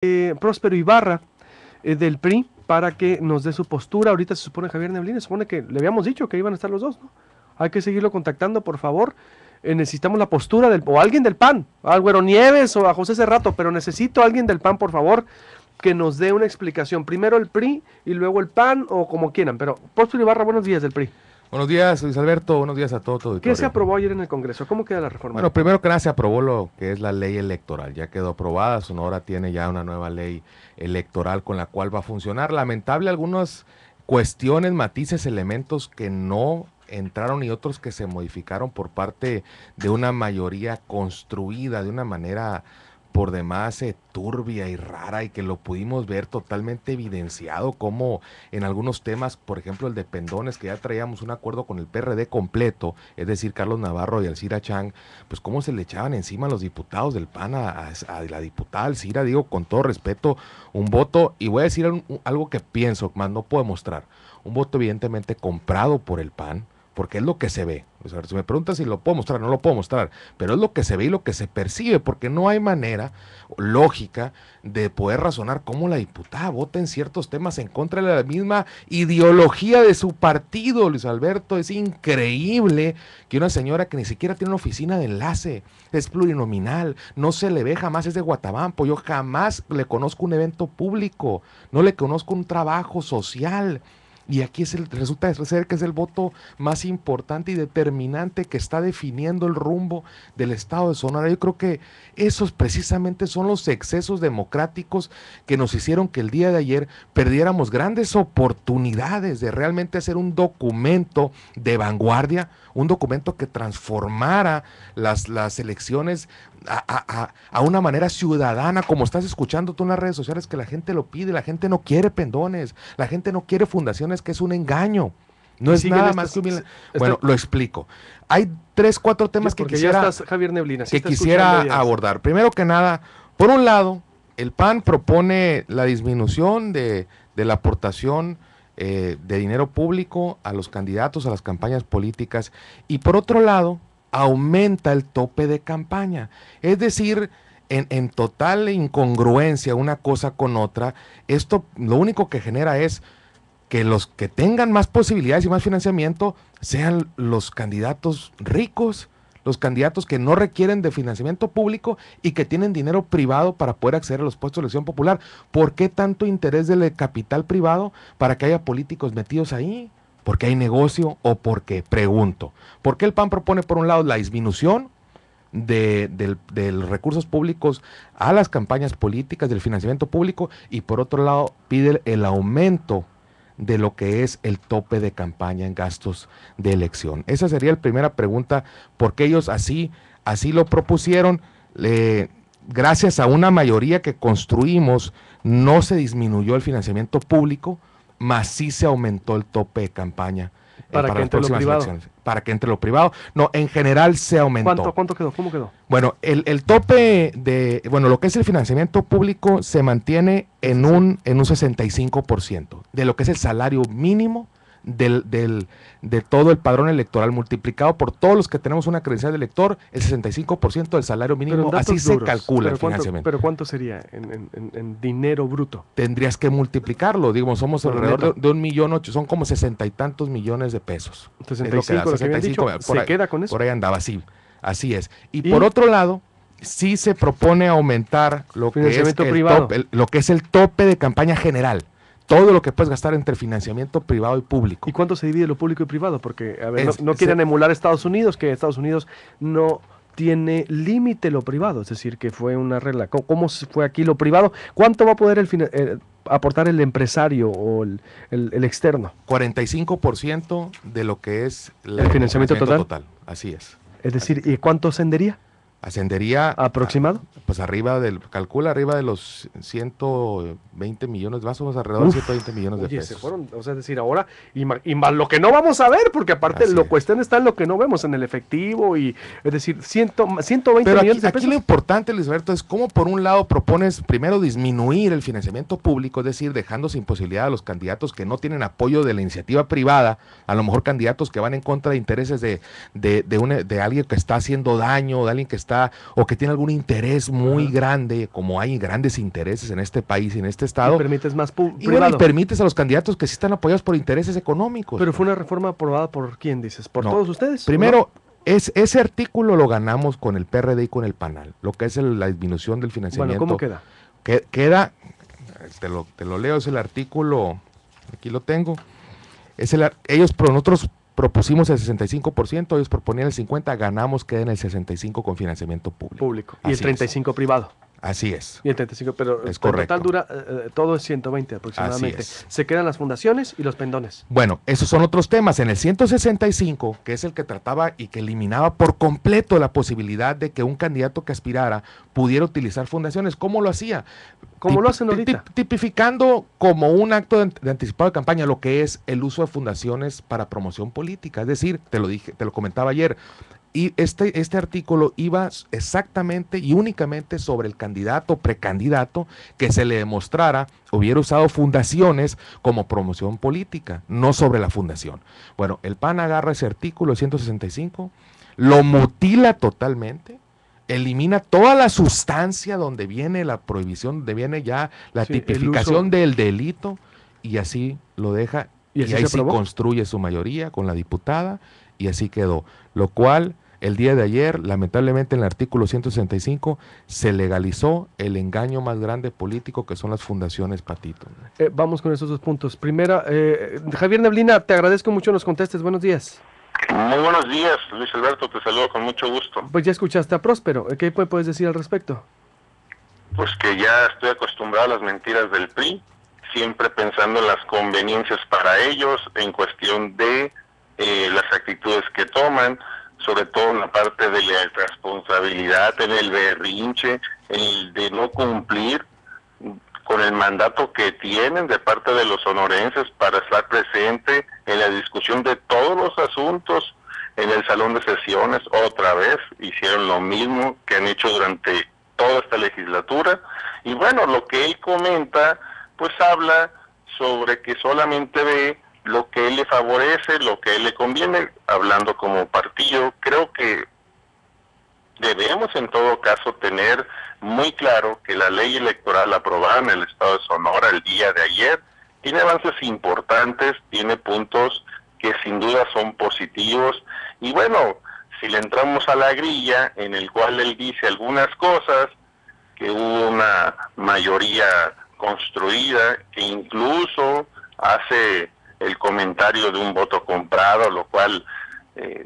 Próspero Ibarra del PRI para que nos dé su postura. Ahorita se supone Javier Neblina, se supone que le habíamos dicho que iban a estar los dos, ¿no? Hay que seguirlo contactando, por favor. Necesitamos la postura o alguien del PAN, al Güero Nieves o a José Cerrato, pero necesito a alguien del PAN, por favor, que nos dé una explicación. Primero el PRI y luego el PAN o como quieran, pero Próspero Ibarra, buenos días del PRI. Buenos días, Luis Alberto, buenos días a todo. ¿Qué se aprobó ayer en el Congreso? ¿Cómo queda la reforma? Bueno, primero que nada se aprobó lo que es la ley electoral, ya quedó aprobada, Sonora tiene ya una nueva ley electoral con la cual va a funcionar. Lamentable algunas cuestiones, matices, elementos que no entraron y otros que se modificaron por parte de una mayoría construida de una manera por demás turbia y rara, y que lo pudimos ver totalmente evidenciado como en algunos temas, por ejemplo el de pendones, que ya traíamos un acuerdo con el PRD completo, es decir, Carlos Navarro y Alcira Chang, pues cómo se le echaban encima a los diputados del PAN a la diputada Alcira, digo con todo respeto, un voto, y voy a decir algo que pienso, más no puedo mostrar, un voto evidentemente comprado por el PAN, porque es lo que se ve. O sea, si me preguntas si lo puedo mostrar, no lo puedo mostrar, pero es lo que se ve y lo que se percibe, porque no hay manera lógica de poder razonar cómo la diputada vota en ciertos temas en contra de la misma ideología de su partido, Luis Alberto. Es increíble que una señora que ni siquiera tiene una oficina de enlace, es plurinominal, no se le ve jamás, es de Guatabampo, yo jamás le conozco un evento público, no le conozco un trabajo social. Y aquí resulta ser que es el voto más importante y determinante que está definiendo el rumbo del estado de Sonora. Yo creo que esos precisamente son los excesos democráticos que nos hicieron que el día de ayer perdiéramos grandes oportunidades de realmente hacer un documento de vanguardia, un documento que transformara las elecciones a una manera ciudadana, como estás escuchando tú en las redes sociales, que la gente lo pide. La gente no quiere pendones, la gente no quiere fundaciones, que es un engaño, no es nada más que Bueno, lo explico. Hay 3-4 temas que quisiera, Javier Neblina, que quisiera abordar. Primero que nada, por un lado, el PAN propone la disminución de la aportación de dinero público a los candidatos, a las campañas políticas, y por otro lado, aumenta el tope de campaña. Es decir, en total incongruencia una cosa con otra, esto lo único que genera es que los que tengan más posibilidades y más financiamiento sean los candidatos ricos, los candidatos que no requieren de financiamiento público y que tienen dinero privado para poder acceder a los puestos de elección popular. ¿Por qué tanto interés del capital privado para que haya políticos metidos ahí? ¿Porque hay negocio o porque, pregunto, por qué el PAN propone por un lado la disminución de los recursos públicos a las campañas políticas, del financiamiento público, y por otro lado pide el aumento de lo que es el tope de campaña en gastos de elección? Esa sería la primera pregunta, porque ellos así lo propusieron. Gracias a una mayoría que construimos, no se disminuyó el financiamiento público, más sí se aumentó el tope de campaña para que entre lo privado. Para que entre lo privado. No, en general se aumentó. ¿Cuánto quedó? ¿Cómo quedó? Bueno, el tope lo que es el financiamiento público se mantiene en un 65% de lo que es el salario mínimo de todo el padrón electoral, multiplicado por todos los que tenemos una credencial de elector, el 65% del salario mínimo, así se calcula el financiamiento. ¿Pero cuánto sería en dinero bruto? Tendrías que multiplicarlo, digamos, somos alrededor de 1.800.000, son como 60 y tantos millones de pesos. 65, ¿se queda con eso? Por ahí andaba, sí, así es. Y por otro lado, sí se propone aumentar lo que es el tope de campaña general. Todo lo que puedes gastar entre financiamiento privado y público. ¿Y cuánto se divide lo público y privado? Porque, a ver, no quieren emular a Estados Unidos, que Estados Unidos no tiene límite lo privado, es decir, que fue una regla. ¿Cómo fue aquí lo privado? ¿Cuánto va a poder aportar el empresario o el externo? 45% de lo que es el financiamiento total. Así es. Es decir, ¿y cuánto ascendería? Ascendería ¿aproximado? Pues arriba de los 120 millones, más o menos alrededor de 120 millones de pesos. Se fueron, o sea, es decir, ahora, y más lo que no vamos a ver, porque aparte cuestión está en lo que no vemos, en el efectivo, y es decir, 120 millones de pesos. Aquí lo importante, Luis Alberto, es cómo por un lado propones primero disminuir el financiamiento público, es decir, dejando sin posibilidad a los candidatos que no tienen apoyo de la iniciativa privada, a lo mejor candidatos que van en contra de intereses de alguien que está haciendo daño, de alguien que está está o que tiene algún interés muy grande, como hay grandes intereses en este país y en este estado. Y permites más Y privado. bueno, y permites a los candidatos que sí están apoyados por intereses económicos. Pero fue una reforma aprobada por quién, dices, ¿por No. todos ustedes? Primero, ese artículo lo ganamos con el PRD y con el PANAL, lo que es la disminución del financiamiento. Bueno, ¿cómo queda? Queda, te lo leo, es el artículo, aquí lo tengo, nosotros propusimos el 65%, ellos proponían el 50%, ganamos, queda en el 65% con financiamiento público. Y el 35% privado. Así es. Y el 35, pero es en correcto. total dura, todo es 120 aproximadamente. Se quedan las fundaciones y los pendones. Bueno, esos son otros temas. En el 165, que es el que trataba y que eliminaba por completo la posibilidad de que un candidato que aspirara pudiera utilizar fundaciones, ¿cómo lo hacía? ¿Cómo lo hacen ahorita? Tipificando como un acto de anticipado de campaña lo que es el uso de fundaciones para promoción política. Es decir, te lo comentaba ayer, y este artículo iba exactamente y únicamente sobre el candidato o precandidato que se le demostrara hubiera usado fundaciones como promoción política, no sobre la fundación. Bueno, el PAN agarra ese artículo 165, lo mutila totalmente, elimina toda la sustancia donde viene la prohibición, donde viene ya la tipificación del delito, y así lo deja, y ahí sí construye su mayoría con la diputada, y así quedó. Lo cual, el día de ayer, lamentablemente en el artículo 165, se legalizó el engaño más grande político que son las fundaciones, Patito. Vamos con esos dos puntos. Primera, Javier Neblina, te agradezco mucho nos contestes. Buenos días. Muy buenos días, Luis Alberto, te saludo con mucho gusto. Pues ya escuchaste a Próspero, ¿qué puedes decir al respecto? Pues que ya estoy acostumbrado a las mentiras del PRI, siempre pensando en las conveniencias para ellos, en cuestión de las actitudes que toman, sobre todo en la parte de la responsabilidad, en el berrinche, en el de no cumplir con el mandato que tienen de parte de los sonorenses para estar presente en la discusión de todos los asuntos en el salón de sesiones. Otra vez hicieron lo mismo que han hecho durante toda esta legislatura, y bueno, lo que él comenta pues habla sobre que solamente ve lo que él le favorece, lo que él le conviene, hablando como partido. Creo que debemos en todo caso tener muy claro que la ley electoral aprobada en el estado de Sonora el día de ayer tiene avances importantes, tiene puntos que sin duda son positivos, y bueno, si le entramos a la grilla en el cual él dice algunas cosas, que hubo una mayoría construida, que incluso hace el comentario de un voto comprado, lo cual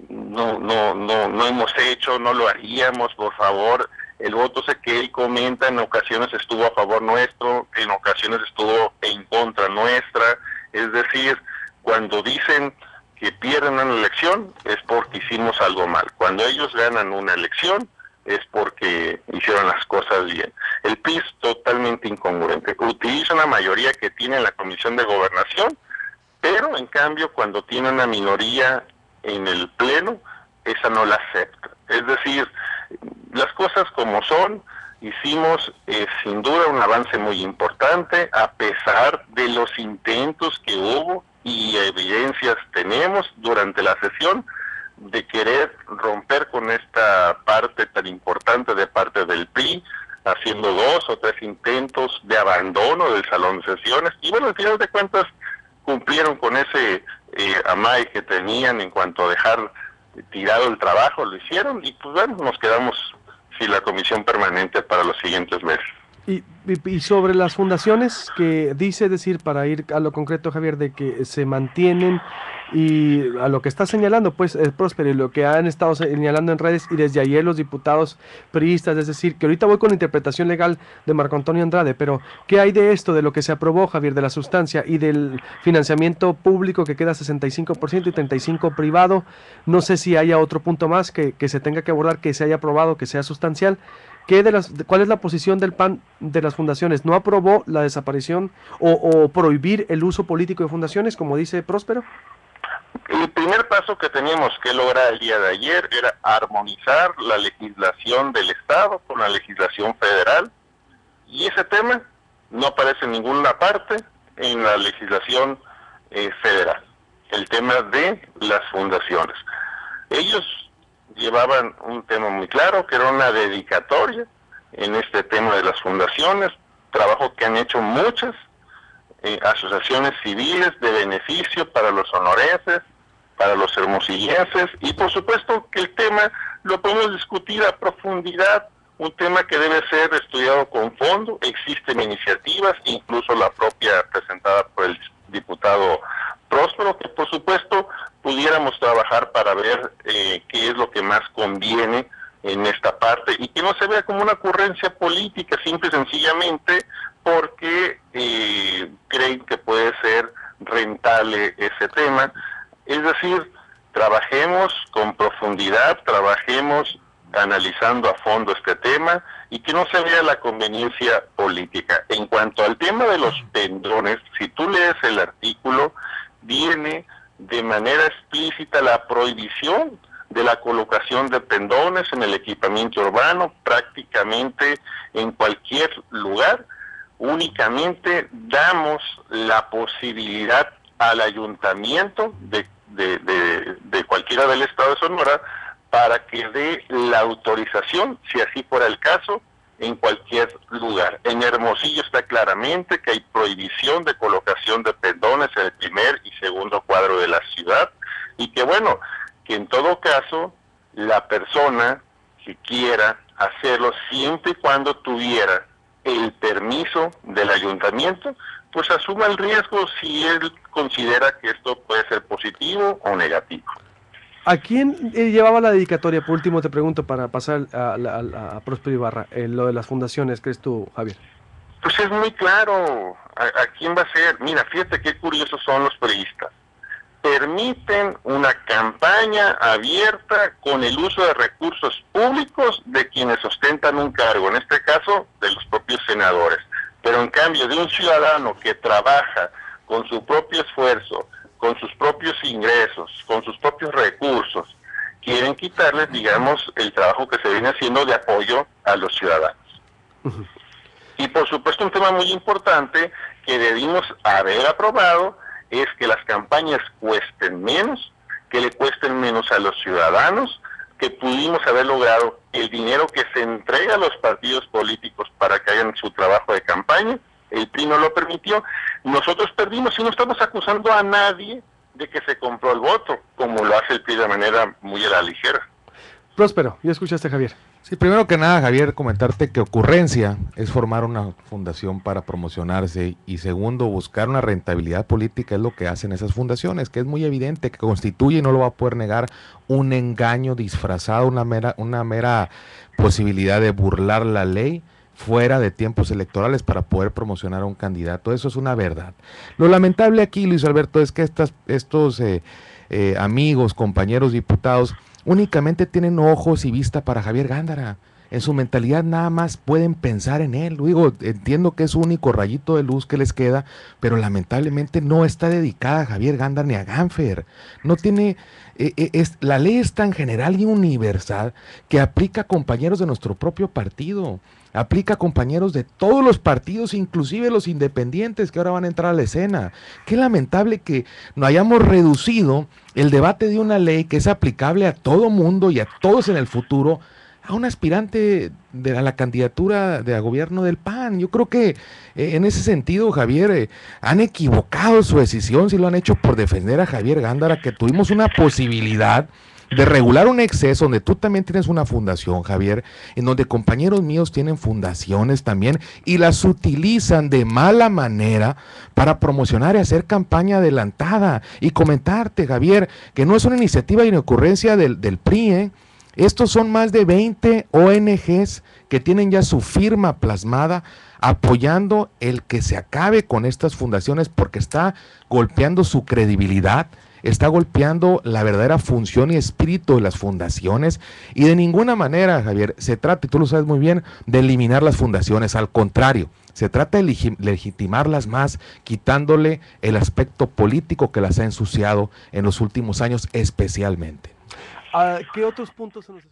no hemos hecho, no lo haríamos, por favor. El voto que él comenta en ocasiones estuvo a favor nuestro, en ocasiones estuvo en contra nuestra. Es decir, cuando dicen que pierden una elección es porque hicimos algo mal. Cuando ellos ganan una elección es porque hicieron las cosas bien. El PRI es totalmente incongruente. Utiliza una mayoría que tiene en la Comisión de Gobernación, pero en cambio cuando tiene una minoría en el Pleno, esa no la acepta. Es decir, las cosas como son, hicimos sin duda un avance muy importante, a pesar de los intentos que hubo y evidencias tenemos durante la sesión de querer romper con esta parte tan importante de parte del PRI, haciendo 2 o 3 intentos de abandono del salón de sesiones, y bueno, al final de cuentas cumplieron con ese amague que tenían en cuanto a dejar tirado el trabajo, lo hicieron, y pues bueno, nos quedamos sin la comisión permanente para los siguientes meses. Y sobre las fundaciones, que dice, decir, para ir a lo concreto, Javier, de que se mantienen, y a lo que está señalando, pues, Próspero, y lo que han estado señalando en redes, y desde ayer los diputados priistas, es decir, que ahorita voy con la interpretación legal de Marco Antonio Andrade, pero ¿qué hay de esto, de lo que se aprobó, Javier, de la sustancia y del financiamiento público que queda 65% y 35% privado? No sé si haya otro punto más que se tenga que abordar, que se haya aprobado, que sea sustancial. ¿Cuál es la posición del PAN de las fundaciones? ¿No aprobó la desaparición o prohibir el uso político de fundaciones, como dice Próspero? El primer paso que teníamos que lograr el día de ayer era armonizar la legislación del Estado con la legislación federal, y ese tema no aparece en ninguna parte en la legislación federal, el tema de las fundaciones. Ellos llevaban un tema muy claro, que era una dedicatoria en este tema de las fundaciones, trabajo que han hecho muchas asociaciones civiles de beneficio para los sonorenses, para los hermosillenses, y por supuesto que el tema lo podemos discutir a profundidad, un tema que debe ser estudiado con fondo. Existen iniciativas, incluso la propia presentada por el diputado Próspero, que por supuesto pudiéramos trabajar para ver qué es lo que más conviene en esta parte y que no se vea como una ocurrencia política, simple y sencillamente porque creen que puede ser rentable ese tema. Es decir, trabajemos con profundidad, trabajemos analizando a fondo este tema y que no se vea la conveniencia política. En cuanto al tema de los pendones, si tú lees el artículo, viene de manera explícita la prohibición de la colocación de pendones en el equipamiento urbano, prácticamente en cualquier lugar. Únicamente damos la posibilidad al ayuntamiento de cualquiera del estado de Sonora para que dé la autorización, si así fuera el caso, en cualquier lugar. En Hermosillo está claramente que hay prohibición de colocación de pendones en el primer y segundo cuadro de la ciudad, y que bueno, que en todo caso la persona que quiera hacerlo, siempre y cuando tuviera el permiso del ayuntamiento, pues asuma el riesgo si él considera que esto puede ser positivo o negativo. ¿A quién llevaba la dedicatoria? Por último te pregunto para pasar a Próspero Ibarra, lo de las fundaciones, ¿crees tú, Javier? Pues es muy claro a quién va a ser. Mira, fíjate qué curiosos son los periodistas. Permiten una campaña abierta con el uso de recursos públicos de quienes ostentan un cargo, en este caso de los propios senadores. Pero en cambio de un ciudadano que trabaja con su propio esfuerzo, con sus propios ingresos, con sus propios recursos, quieren quitarles, digamos, el trabajo que se viene haciendo de apoyo a los ciudadanos. Uh-huh. Y por supuesto un tema muy importante que debimos haber aprobado es que las campañas cuesten menos, que le cuesten menos a los ciudadanos, que pudimos haber logrado el dinero que se entrega a los partidos políticos para que hagan su trabajo de campaña. El PRI no lo permitió, nosotros perdimos y no estamos acusando a nadie de que se compró el voto, como lo hace el PRI de manera muy a la ligera. Próspero, ya escuchaste, Javier. Sí, primero que nada, Javier, comentarte que ocurrencia es formar una fundación para promocionarse y segundo, buscar una rentabilidad política es lo que hacen esas fundaciones, que es muy evidente que constituye, y no lo va a poder negar, un engaño disfrazado, una mera posibilidad de burlar la ley fuera de tiempos electorales para poder promocionar a un candidato. Eso es una verdad. Lo lamentable aquí, Luis Alberto, es que estos amigos, compañeros diputados, únicamente tienen ojos y vista para Javier Gándara. En su mentalidad nada más pueden pensar en él. Digo, entiendo que es su único rayito de luz que les queda, pero lamentablemente no está dedicada a Javier Gándara ni a Gánfer. No tiene... la ley es tan general y universal que aplica a compañeros de nuestro propio partido, aplica a compañeros de todos los partidos, inclusive los independientes que ahora van a entrar a la escena. Qué lamentable que no hayamos reducido el debate de una ley que es aplicable a todo mundo y a todos en el futuro a un aspirante a la candidatura de gobierno del PAN. Yo creo que en ese sentido, Javier, han equivocado su decisión si lo han hecho por defender a Javier Gándara, que tuvimos una posibilidad de regular un exceso, donde tú también tienes una fundación, Javier, en donde compañeros míos tienen fundaciones también y las utilizan de mala manera para promocionar y hacer campaña adelantada. Y comentarte, Javier, que no es una iniciativa y una ocurrencia del PRI, Estos son más de 20 ONGs que tienen ya su firma plasmada apoyando el que se acabe con estas fundaciones porque está golpeando su credibilidad, está golpeando la verdadera función y espíritu de las fundaciones y de ninguna manera, Javier, se trata, y tú lo sabes muy bien, de eliminar las fundaciones, al contrario, se trata de legitimarlas más, quitándole el aspecto político que las ha ensuciado en los últimos años especialmente. ¿Qué otros puntos se nos